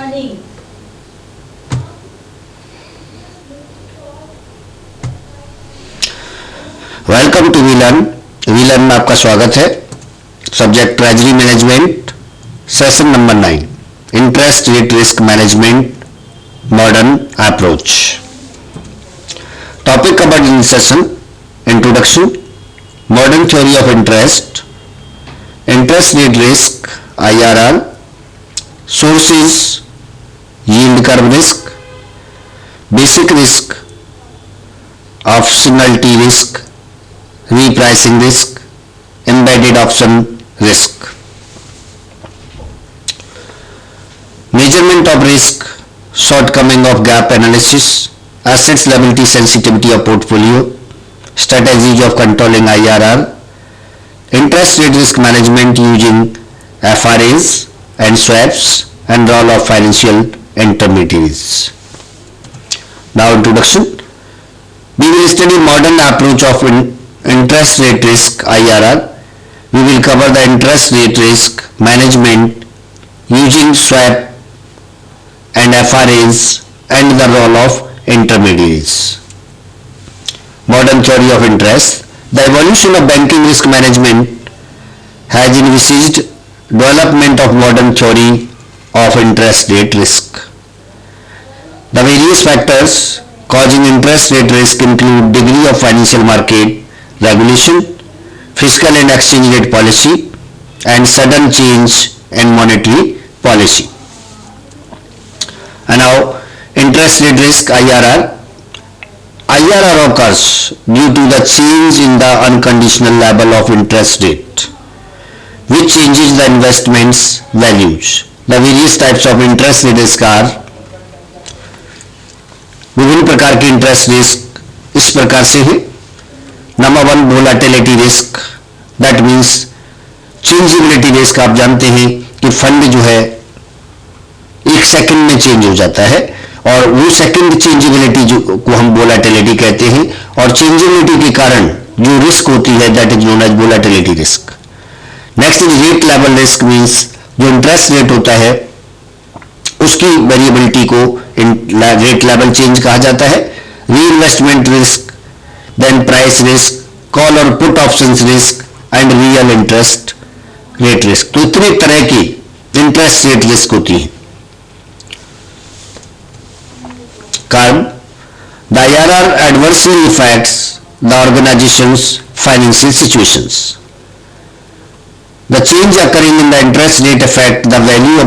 learning. Welcome to WeLearn. WeLearn में आपका स्वागत है। Subject treasury management, session number 9, interest rate risk management modern approach. Topic covered in session: introduction, modern theory of interest, interest rate risk IRR, sources, yield curve risk, basic risk, optionality risk, repricing risk, embedded option risk. Measurement of risk, shortcoming of gap analysis, assets liability sensitivity of portfolio, strategies of controlling IRR, interest rate risk management using FRAs and swaps, and role of financial intermediaries. Now introduction. We will study modern approach of interest rate risk IRR. We will cover the interest rate risk management using swap and FRAs and the role of intermediaries. Modern theory of interest. The evolution of banking risk management has envisaged development of modern theory of interest rate risk. The various factors causing interest rate risk include degree of financial market regulation, fiscal and exchange rate policy, and sudden change in monetary policy. And now, interest rate risk IRR. IRR occurs due to the change in the unconditional level of interest rate, which changes the investment's values. The various types of interest rate risk are: विभिन्न प्रकार के interest risk इस प्रकार से है। Number 1, volatility risk, that means changeability risk. आप जानते हैं कि फंड जो है एक सेकंड में चेंज हो जाता है, और वो सेकंड चेंजेबिलिटी जो को हम वोलाटिलिटी कहते हैं, और चेंजेबिलिटी के कारण जो रिस्क होती है that is known as volatility risk. Next is rate level risk, means जो इंटरेस्ट रेट होता है उसकी वेरिएबिलिटी को रेट लेवल चेंज कहा जाता है। Reinvestment risk, then price risk, call और put options risk and real interest rate risk। तो इतने तरह की इंटरेस्ट रेट रिस्क होती है। कारण the IRR adversely affects the organization's financial situations. The change occurring in the interest rate affect the value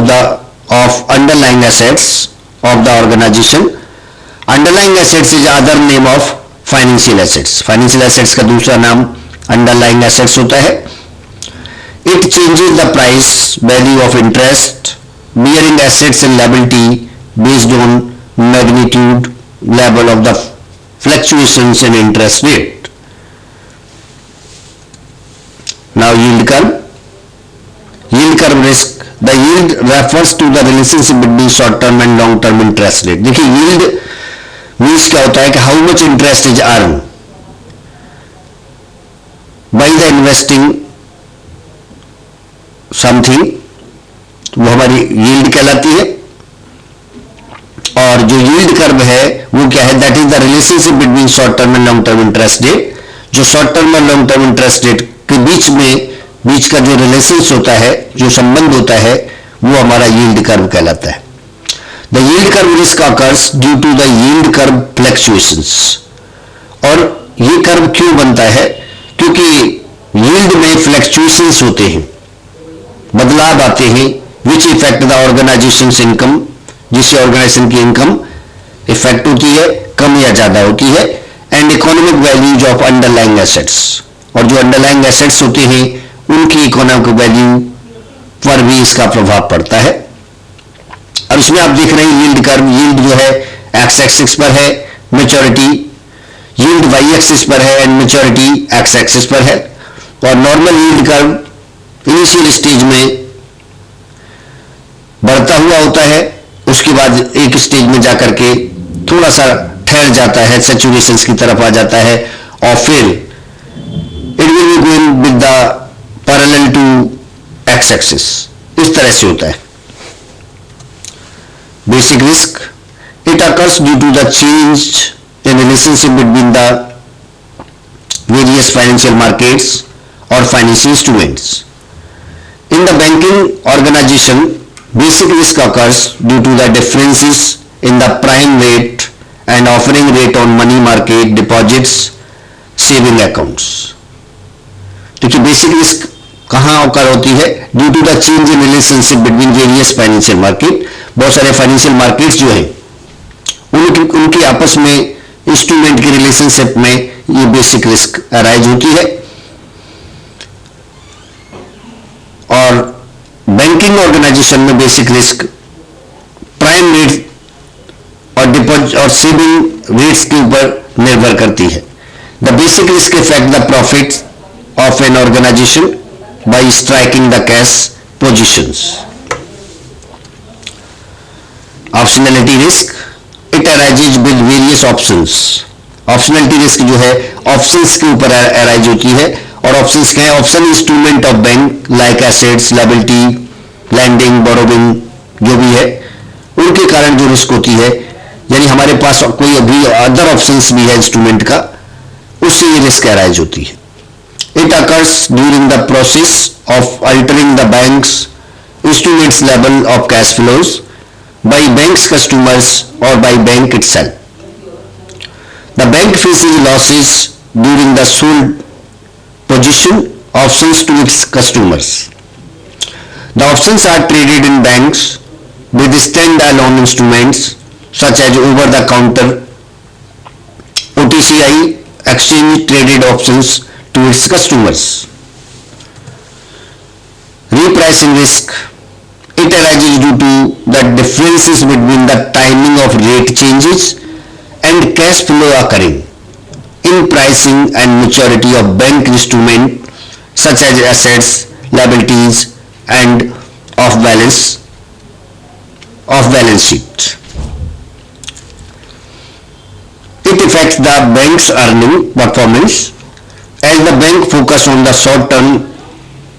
of underlying assets of the organization. Underlying assets is other name of financial assets. Financial assets का दूसरा नाम underlying assets होता है। It changes the price value of interest bearing assets and liability based on magnitude level of the fluctuations in interest rate. Now yield curve. Yield curve risk, the yield refers to the relationship between short term and long term interest rate. देखिए yield means क्या होता है कि how much interest is earn by the investing something, वो हमारी yield कहलाती है। और जो यील्ड कर्व है वो क्या है, that is the relationship between short term and long term interest rate. जो शॉर्ट टर्म और लॉन्ग टर्म इंटरेस्ट रेट के बीच का जो रिलेशंस होता है, जो संबंध होता है, वो हमारा यील्ड कर्व कहलाता है। The yield curve risk occurs due to the yield curve fluctuations। और ये कर्व क्यों बनता है? क्योंकि yield में fluctuations होते हैं, बदलाव आते हैं, which affect the organization's income, जिससे ऑर्गेनाइजेशन की इनकम इफेक्ट होती है, कम या ज्यादा होती है, and economic values of underlying assets। और जो underlying assets होते हैं उनकी इकोनॉमिक वैल्यू पर भी इसका प्रभाव पड़ता है। और इसमें आप देख रहे हैं यील्ड कर्व, यील्ड जो है एक्स एक्सिस पर है, मैच्योरिटी यील्ड वाई एक्सिस पर है, एंड मैच्योरिटी एक्स एक्सिस पर है। और normal yield curve initial stage में बढ़ता हुआ होता है, उसके बाद एक स्टेज में जाकर के थोड़ा सा ठहर जाता है, सैचुरेशन की तरफ आ जाता है, और फिर it will be going with the parallel to x axis. इस तरह से होता है। Basic risk, it occurs due to the change in relationship between the various financial markets or financial instruments. In the banking organization, basic risk occurs due to the differences in the prime rate and offering rate on money market deposits, saving accounts. देखिए basic risk कहाँ occur होती है? Due to the change in relationship between various financial market. बहुत सारे financial markets जो हैं उनकी आपस में इंस्ट्रूमेंट के रिलेशनशिप में ये बेसिक रिस्क अराइज होती है. और बैंकिंग ऑर्गेनाइजेशन में बेसिक रिस्क प्राइम रेट और डिपॉजिट और सेविंग रेट्स के ऊपर निर्भर करती है. The basic risk effect the profits of an organisation by striking the cash positions. Optionality risk, it arises with various options. Optionality risk जो है ऑप्शंस के ऊपर अराइज होती है. और ऑप्शंस क्या है? Option instrument of bank like assets, liability, lending, borrowing जो भी है उनके कारण जो रिस्क होती है, यानी हमारे पास कोई अभी अदर ऑप्शंस भी है इंस्ट्रूमेंट का, उससे ये रिस्क अराइज होती है. It occurs during the process of altering the banks instruments level of cash flows by banks customers और by bank itself. The bank faces losses during the sold position options to its customers. The options are traded in banks with stand-alone instruments such as over-the-counter OTCI exchange traded options to its customers. Repricing risk, it arises due to the differences between the timing of rate changes and cash flow occurring in pricing and maturity of bank instrument such as assets, liabilities and off balance sheet. It affects the bank's earning performance as the bank focus on the short term.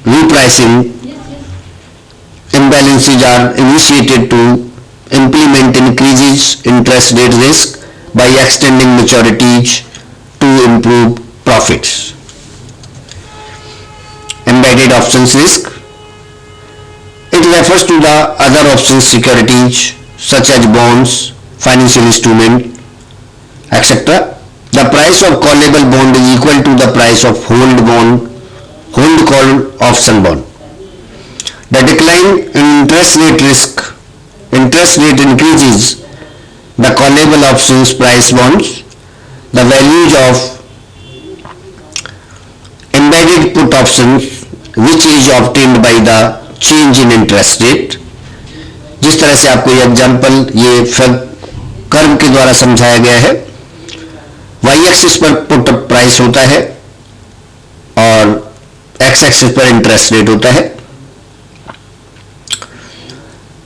Repricing imbalances are initiated to implement increases interest rate risk by extending maturities to improve profits. Embedded options risk, it refers to the other options securities such as bonds, financial instrument, etc. The price of callable bond is equal to the price of hold call option bond. The decline in interest rate risk, interest rate increases the callable options price bonds. The values of embedded put options which is obtained by the change in interest rate. जिस तरह से आपको ये example ये curve के द्वारा समझाया गया है, y एक्सिस पर पुट प्राइस होता है और x एक्सिस पर इंटरेस्ट रेट होता है.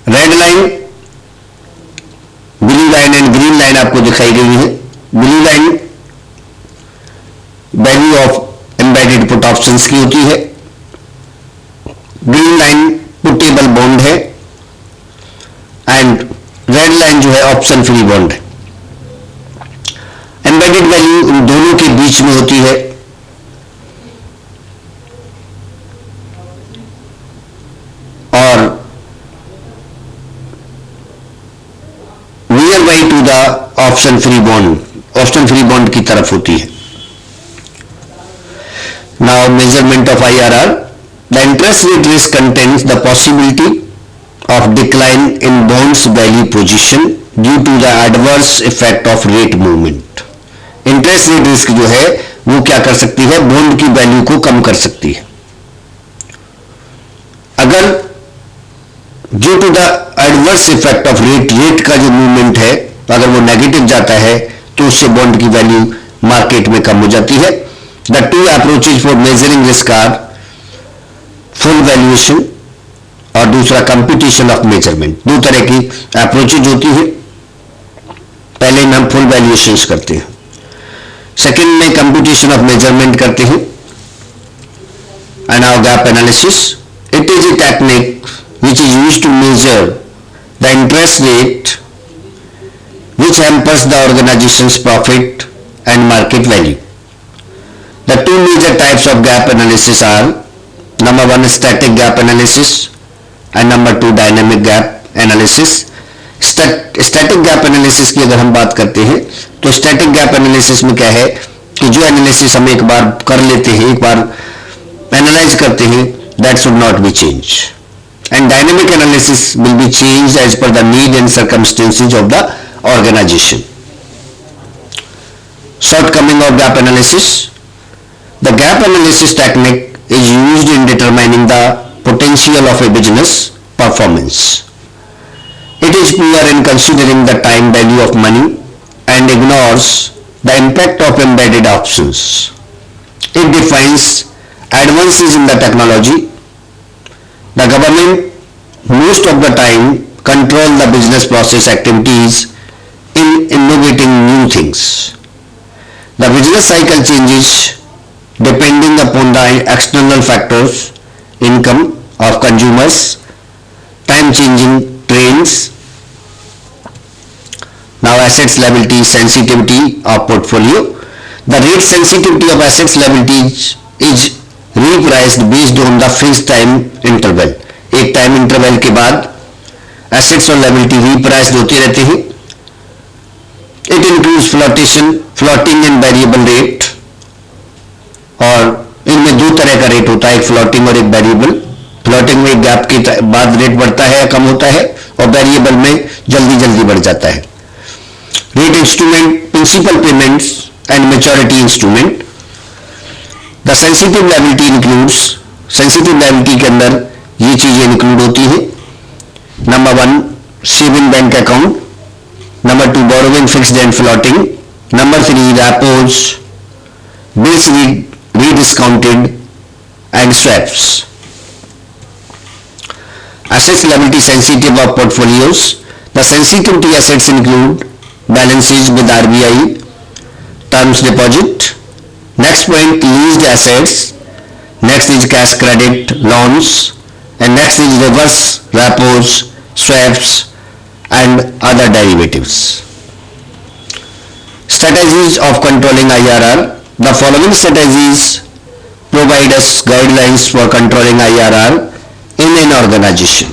Red line, blue line and green line आपको दिखाई गई है. Blue line value of embedded put options की होती है. ग्रीन लाइन पुटेबल बॉन्ड है एंड रेड लाइन जो है ऑप्शन फ्री बॉन्ड है. एम्बेडेड वैल्यू इन दोनों के बीच में होती है. और near by two the option free bond, option free bond की तरफ होती है. Now measurement of IRR, the interest rate risk contains the possibility of decline in bonds value position due to the adverse effect of rate movement. Interest rate risk जो है वो क्या कर सकती है? बॉन्ड की वैल्यू को कम कर सकती है. अगर due to the adverse effect of rate का जो मूवमेंट है अगर वो नेगेटिव जाता है तो उससे बॉन्ड की वैल्यू मार्केट में कम हो जाती है. The two approaches for measuring risk are full valuation और दूसरा कंप्यूटेशन ऑफ मेजरमेंट. दो तरह की अप्रोचेज होती है. पहले में हम फुल वैल्यूएशन करते हैं, सेकेंड में कंप्यूटेशन ऑफ मेजरमेंट करते हैं. And now gap analysis, it is a technique which is used to measure the interest rate which hampers the organization's profit and market value. The two major types of gap analysis are number one static gap analysis and number two dynamic gap analysis. Static gap analysis की अगर हम बात करते हैं तो static gap analysis में क्या है कि जो एनालिसिस हम एक बार कर लेते हैं, एक बार एनालाइज करते हैं, that should not be change, and dynamic analysis will be change as per the need and circumstances of the organisation. Shortcoming of gap analysis. The gap analysis technique is used in determining the potential of a business performance. It is poor in considering the time value of money and ignores the impact of embedded options. It defines advances in the technology. The government most of the time control the business process activities in innovating new things. The business cycle changes depending upon the external factors, income of consumers, time changing trends. Now assets liability sensitivity of portfolio. The rate sensitivity of assets liabilities is repriced based on the fixed time interval. एक time interval के बाद assets और liability रीप्राइस्ड होते रहते हैं. It includes floating and variable rate, और इनमें दो तरह का रेट होता है, एक फ्लोटिंग और एक वेरिएबल. फ्लोटिंग में एक गैप के बाद रेट बढ़ता है या कम होता है, और वेरिएबल में जल्दी बढ़ जाता है. Rate instrument, principal payments and maturity instrument. The sensitive liability includes, sensitive liability के अंदर ये चीजें इंक्लूड होती है. Number one saving bank account, number two borrowing fixed and floating, number three repos, bills rediscounted and swaps. Assets liability sensitive of portfolios. The sensitivity assets include balances with RBI, terms deposit. Next point, leased assets. Next is cash credit loans, and next is reverse repos, swaps and other derivatives. Strategies of controlling IRR. The following strategies provide us guidelines for controlling IRR in an organization.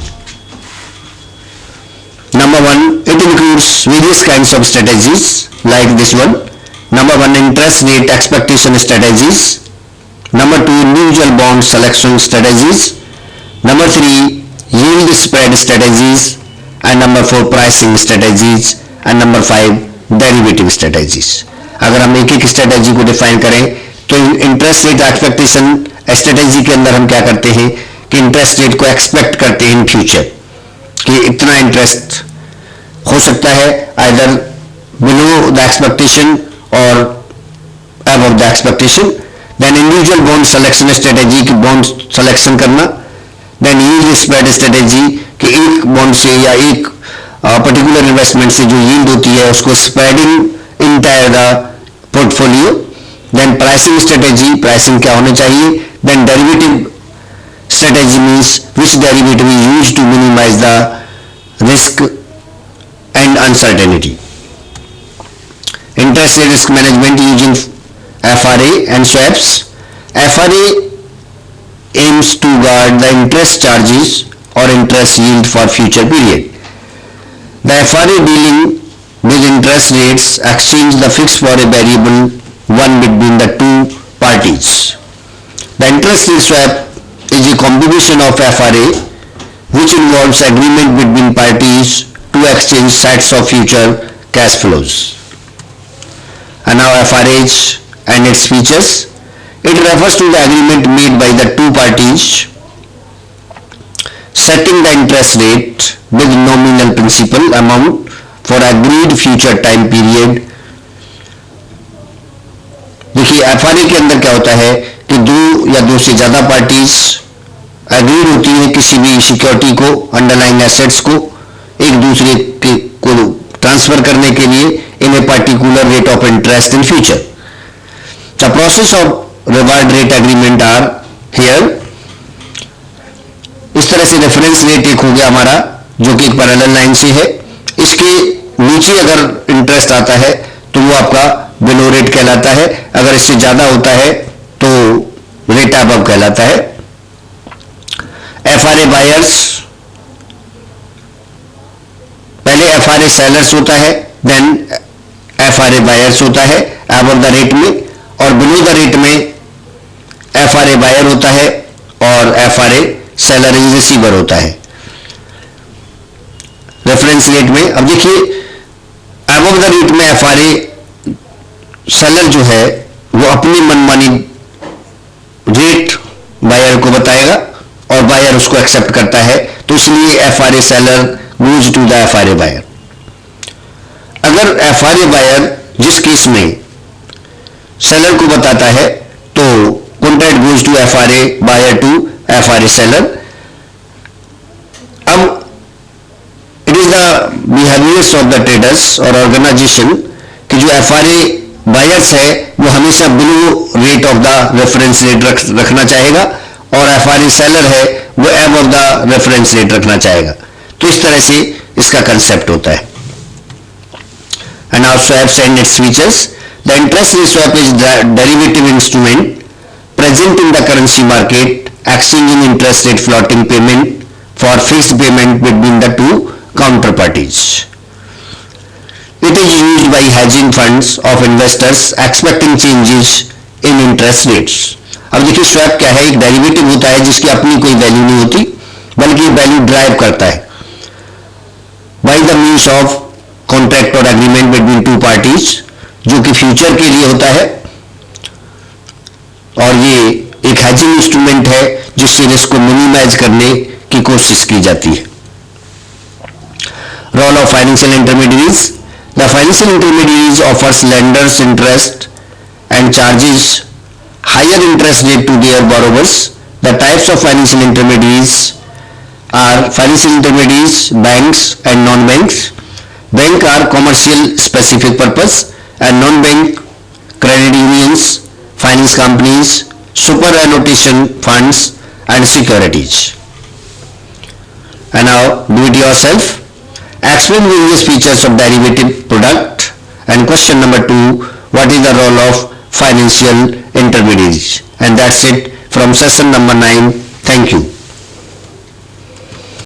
Number one, it includes various kinds of strategies like this one. Number one, interest rate expectation strategies. Number two, individual bond selection strategies. Number three, yield spread strategies. And number four, pricing strategies. And number five, derivative strategies. अगर हम एक एक strategy को define करें तो interest rate expectation strategy के अंदर हम क्या करते हैं कि इंटरेस्ट रेट को एक्सपेक्ट करते हैं इन फ्यूचर कि इतना इंटरेस्ट हो सकता है, either below the expectation or above the expectation. Then individual bond selection strategy की बॉन्ड सिलेक्शन करना. देन यील्ड स्प्रेड स्ट्रेटेजी कि एक बॉन्ड से या एक पर्टिकुलर इन्वेस्टमेंट से जो यील्ड होती है उसको spreading entire the portfolio. Then pricing strategy, pricing क्या होना चाहिए. Then derivative strategy means which derivative is used to minimise the risk and uncertainty. Interest rate risk management using FRA and swaps. FRA aims to guard the interest charges or interest yield for future period. The FRA dealing with interest rates exchange the fixed for a variable one between the two parties. The interest rate swap is a combination of FRA which involves agreement between parties to exchange sets of future cash flows. And now FRAs and its features. It refers to the agreement made by the two parties setting the interest rate with nominal principal amount for agreed future time period. देखिए FRA के अंदर क्या होता है कि दो या दो से ज्यादा पार्टीज एग्रीड होती है किसी भी सिक्योरिटी को, अंडरलाइंग एसेट्स को एक दूसरे को ट्रांसफर करने के लिए in a particular rate of interest in future. The process of reward rate agreement are here. इस तरह से रेफरेंस रेट एक हो गया हमारा जो कि एक पैरेलल लाइन से है। इसके नीचे अगर इंटरेस्ट आता है तो वो आपका बिलो रेट कहलाता है, अगर इससे ज्यादा होता है तो रेट अबव कहलाता है। एफआरए बायर्स, पहले एफआरए सेलर्स होता है, देन एफआरए बायर्स होता है अबव द रेट में, और बिलो द रेट में एफआरए बायर होता है और एफआरए सेलर इज रिसीवर होता है रेफरेंस रेट में। अब देखिए अबव द रेट में एफआरए सेलर जो है वो अपनी मनमानी रेट बायर को बताएगा और बायर उसको एक्सेप्ट करता है, तो इसलिए FRA seller goes to the FRA buyer. अगर एफआरए बायर जिस केस में सेलर को बताता है तो contract goes to FRA buyer to FRA seller. अब it is the behaviours of the traders और ऑर्गेनाइजेशन कि जो एफआरए बायर्स है वो हमेशा below rate of the reference rate रखना चाहेगा और एफआरए सेलर है वो अबव द रेफरेंस रेट रखना चाहेगा। तो इस तरह से इसका कंसेप्ट होता है। And now swaps and its features. The interest rate swap is derivative instrument present in the currency market, exchanging interest rate floating payment for fixed payment between the two counterparties. It is used by hedging funds of investors expecting changes in interest rates. अब देखिए swap क्या है, एक derivative होता है जिसकी अपनी कोई वैल्यू नहीं होती बल्कि वैल्यू ड्राइव करता है by the means of contract or agreement between two parties, जो कि फ्यूचर के लिए होता है और ये एक हेजिंग इंस्ट्रूमेंट है जिससे रिस्क को मिनिमाइज करने की कोशिश की जाती है। Role of financial intermediaries. The financial intermediaries offers lenders interest and charges higher interest rate to their borrowers. The types of financial intermediaries are financial intermediaries, banks and non banks. Bank are commercial specific purpose and non bank credit unions, finance companies, superannuation funds and securities. And now do it yourself. Explain various features of derivative product. And question number 2, what is the role of financial intermediaries? And that's it from session number 9. Thank you.